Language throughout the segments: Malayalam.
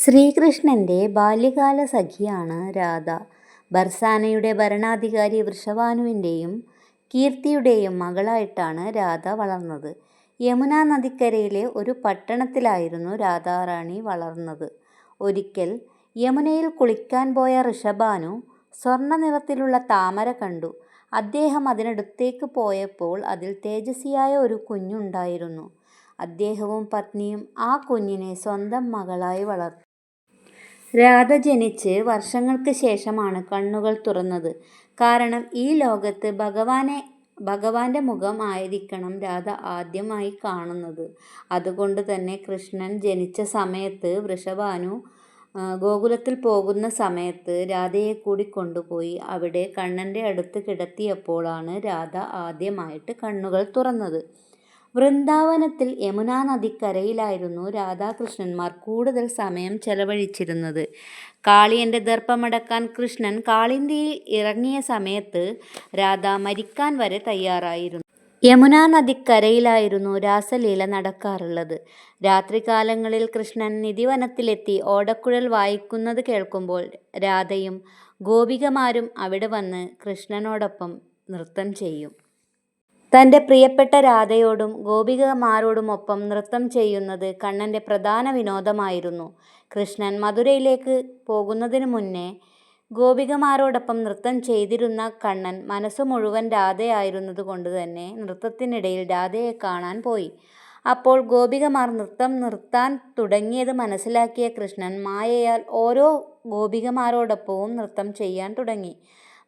ശ്രീകൃഷ്ണന്റെ ബാല്യകാല സഖിയാണ് രാധ. ബർസാനയുടെ ഭരണാധികാരി വൃഷഭാനുവിൻ്റെയും കീർത്തിയുടെയും മകളായിട്ടാണ് രാധ വളർന്നത്. യമുനാ നദിക്കരയിലെ ഒരു പട്ടണത്തിലായിരുന്നു രാധാറാണി വളർന്നത്. ഒരിക്കൽ യമുനയിൽ കുളിക്കാൻ പോയ ഋഷഭാനു സ്വർണ്ണ നിറത്തിലുള്ള താമര കണ്ടു. അദ്ദേഹം അതിനടുത്തേക്ക് പോയപ്പോൾ അതിൽ തേജസ്വിയായ ഒരു കുഞ്ഞുണ്ടായിരുന്നു. അദ്ദേഹവും പത്നിയും ആ കുഞ്ഞിനെ സ്വന്തം മകളായി വളർത്തി. രാധ ജനിച്ച് വർഷങ്ങൾക്ക് ശേഷമാണ് കണ്ണുകൾ തുറന്നത്. കാരണം ഈ ലോകത്ത് ഭഗവാന്റെ മുഖം ആയിരിക്കണം രാധ ആദ്യമായി കാണുന്നത്. അതുകൊണ്ട് തന്നെ കൃഷ്ണൻ ജനിച്ച സമയത്ത് വൃഷഭാനു ഗോകുലത്തിൽ പോകുന്ന സമയത്ത് രാധയെ കൂടി കൊണ്ടുപോയി അവിടെ കണ്ണൻ്റെ അടുത്ത് കിടത്തിയപ്പോഴാണ് രാധ ആദ്യമായിട്ട് കണ്ണുകൾ തുറന്നത്. വൃന്ദാവനത്തിൽ യമുനാ നദിക്കരയിലായിരുന്നു രാധാകൃഷ്ണന്മാർ കൂടുതൽ സമയം ചെലവഴിച്ചിരുന്നത്. കാളിയൻ്റെ ദർപ്പമടക്കാൻ കൃഷ്ണൻ കാളിന്തിയിൽ ഇറങ്ങിയ സമയത്ത് രാധ മരിക്കാൻ വരെ തയ്യാറായിരുന്നു. യമുനാ നദിക്കരയിലായിരുന്നു രാസലീല നടക്കാറുള്ളത്. രാത്രികാലങ്ങളിൽ കൃഷ്ണൻ നിധിവനത്തിലെത്തി ഓടക്കുഴൽ വായിക്കുന്നത് കേൾക്കുമ്പോൾ രാധയും ഗോപികമാരും അവിടെ വന്ന് കൃഷ്ണനോടൊപ്പം നൃത്തം ചെയ്യും. തൻ്റെ പ്രിയപ്പെട്ട രാധയോടും ഗോപികമാരോടുമൊപ്പം നൃത്തം ചെയ്യുന്നത് കണ്ണൻ്റെ പ്രധാന വിനോദമായിരുന്നു. കൃഷ്ണൻ മധുരയിലേക്ക് പോകുന്നതിന് മുന്നേ ഗോപികമാരോടൊപ്പം നൃത്തം ചെയ്തിരുന്ന കണ്ണൻ മനസ്സു മുഴുവൻ രാധയായിരുന്നത് കൊണ്ട് തന്നെ നൃത്തത്തിനിടയിൽ രാധയെ കാണാൻ പോയി. അപ്പോൾ ഗോപികമാർ നൃത്തം നിർത്താൻ തുടങ്ങിയത് മനസ്സിലാക്കിയ കൃഷ്ണൻ മായയാൽ ഓരോ ഗോപികമാരോടൊപ്പവും നൃത്തം ചെയ്യാൻ തുടങ്ങി.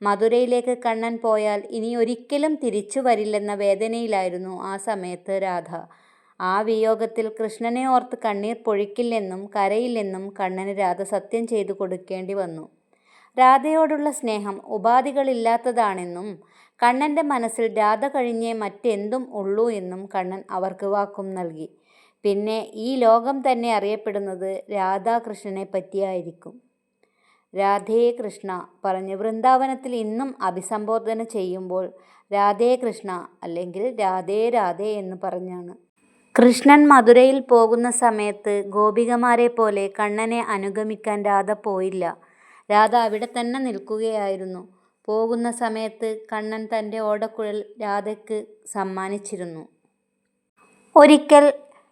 മധുരയിലേക്ക് കണ്ണൻ പോയാൽ ഇനി ഒരിക്കലും തിരിച്ചു വരില്ലെന്ന വേദനയിലായിരുന്നു ആ സമയത്ത് രാധ. ആ വിയോഗത്തിൽ കൃഷ്ണനെ ഓർത്ത് കണ്ണീർ പൊഴിക്കില്ലെന്നും കരയില്ലെന്നും കണ്ണന് രാധ സത്യം ചെയ്തു കൊടുക്കേണ്ടി വന്നു. രാധയോടുള്ള സ്നേഹം ഉപാധികളില്ലാത്തതാണെന്നും കണ്ണൻ്റെ മനസ്സിൽ രാധ കഴിഞ്ഞേ മറ്റെന്തും ഉള്ളൂ എന്നും കണ്ണൻ അവർക്ക് വാക്കും നൽകി. പിന്നെ ഈ ലോകം തന്നെ അറിയപ്പെടുന്നത് രാധാകൃഷ്ണനെ പറ്റിയായിരിക്കും. രാധേ കൃഷ്ണ പറഞ്ഞ് വൃന്ദാവനത്തിൽ ഇന്നും അഭിസംബോധന ചെയ്യുമ്പോൾ രാധേ കൃഷ്ണ അല്ലെങ്കിൽ രാധേ രാധേ എന്ന് പറഞ്ഞാണ്. കൃഷ്ണൻ മധുരയിൽ പോകുന്ന സമയത്ത് ഗോപികമാരെ പോലെ കണ്ണനെ അനുഗമിക്കാൻ രാധ പോയില്ല. രാധ അവിടെ തന്നെ നിൽക്കുകയായിരുന്നു. പോകുന്ന സമയത്ത് കണ്ണൻ തൻ്റെ ഓടക്കുഴൽ രാധയ്ക്ക് സമ്മാനിച്ചിരുന്നു. ഒരിക്കൽ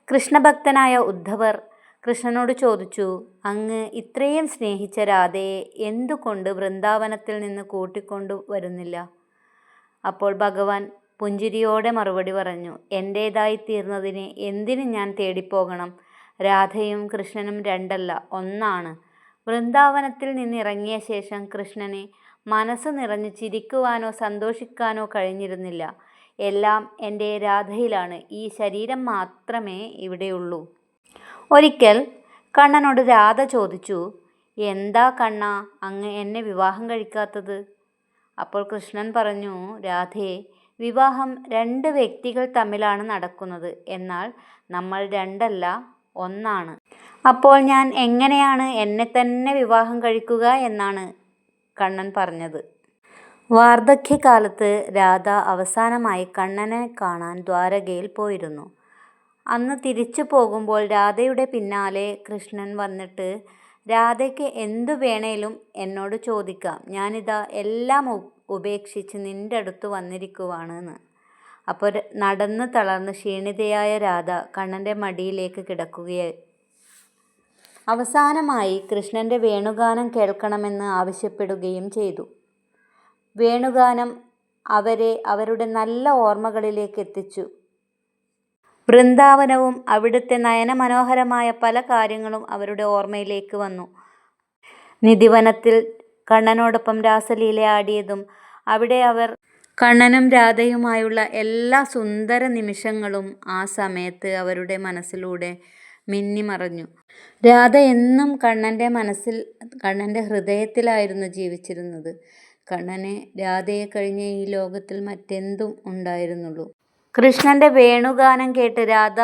കൃഷ്ണഭക്തനായ ഉദ്ധവർ കൃഷ്ണനോട് ചോദിച്ചു, അങ്ങ് ഇത്രയും സ്നേഹിച്ച രാധയെ എന്തുകൊണ്ട് വൃന്ദാവനത്തിൽ നിന്ന് കൂട്ടിക്കൊണ്ടു വരുന്നില്ല? അപ്പോൾ ഭഗവാൻ പുഞ്ചിരിയോടെ മറുപടി പറഞ്ഞു, എൻ്റേതായി തീർന്നതിനെ എന്തിന് ഞാൻ തേടിപ്പോകണം? രാധയും കൃഷ്ണനും രണ്ടല്ല, ഒന്നാണ്. വൃന്ദാവനത്തിൽ നിന്നിറങ്ങിയ ശേഷം കൃഷ്ണനെ മനസ്സ് നിറഞ്ഞ് ചിരിക്കുവാനോ സന്തോഷിക്കാനോ കഴിഞ്ഞിരുന്നില്ല. എല്ലാം എൻ്റെ രാധയിലാണ്. ഈ ശരീരം മാത്രമേ ഇവിടെയുള്ളൂ. ഒരിക്കൽ കണ്ണനോട് രാധ ചോദിച്ചു, എന്താ കണ്ണാ അങ്ങ് എന്നെ വിവാഹം കഴിക്കാത്തത്? അപ്പോൾ കൃഷ്ണൻ പറഞ്ഞു, രാധേ, വിവാഹം രണ്ട് വ്യക്തികൾ തമ്മിലാണ് നടക്കുന്നത്. എന്നാൽ നമ്മൾ രണ്ടല്ല, ഒന്നാണ്. അപ്പോൾ ഞാൻ എങ്ങനെയാണ് എന്നെ തന്നെ വിവാഹം കഴിക്കുക എന്നാണ് കണ്ണൻ പറഞ്ഞത്. വാർദ്ധക്യകാലത്ത് രാധ അവസാനമായി കണ്ണനെ കാണാൻ ദ്വാരകയിൽ പോയിരുന്നു. അന്ന് തിരിച്ചു പോകുമ്പോൾ രാധയുടെ പിന്നാലെ കൃഷ്ണൻ വന്നിട്ട്, രാധയ്ക്ക് എന്തു വേണേലും എന്നോട് ചോദിക്കാം, ഞാനിതാ എല്ലാം ഉപേക്ഷിച്ച് നിൻ്റെ അടുത്ത് വന്നിരിക്കുവാണെന്ന്. അപ്പോൾ നടന്ന് തളർന്ന് ക്ഷീണിതയായ രാധ കണ്ണൻ്റെ മടിയിലേക്ക് കിടക്കുകയായി. അവസാനമായി കൃഷ്ണൻ്റെ വേണുഗാനം കേൾക്കണമെന്ന് ആവശ്യപ്പെടുകയും ചെയ്തു. വേണുഗാനം അവരെ അവരുടെ നല്ല ഓർമ്മകളിലേക്ക് എത്തിച്ചു. വൃന്ദാവനവും അവിടുത്തെ നയനമനോഹരമായ പല കാര്യങ്ങളും അവരുടെ ഓർമ്മയിലേക്ക് വന്നു. നിധിവനത്തിൽ കണ്ണനോടൊപ്പം രാസലീല ആടിയതും അവിടെ അവർ കണ്ണനും രാധയുമായുള്ള എല്ലാ സുന്ദര നിമിഷങ്ങളും ആ സമയത്ത് അവരുടെ മനസ്സിലൂടെ മിന്നിമറഞ്ഞു. രാധ എന്നും കണ്ണൻ്റെ ഹൃദയത്തിലായിരുന്നു ജീവിച്ചിരുന്നത്. കണ്ണന് രാധയെ കഴിഞ്ഞ ഈ ലോകത്തിൽ മറ്റെന്തും ഉണ്ടായിരുന്നുള്ളൂ. കൃഷ്ണൻ്റെ വേണുഗാനം കേട്ട് രാധ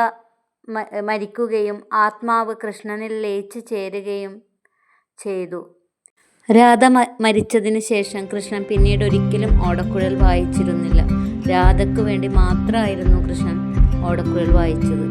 മരിക്കുകയും ആത്മാവ് കൃഷ്ണനിൽ ലയിച്ചു ചേരുകയും ചെയ്തു. രാധ മരിച്ചതിന് ശേഷം കൃഷ്ണൻ പിന്നീട് ഒരിക്കലും ഓടക്കുഴൽ വായിച്ചിരുന്നില്ല. രാധയ്ക്ക് വേണ്ടി മാത്രമായിരുന്നു കൃഷ്ണൻ ഓടക്കുഴൽ വായിച്ചത്.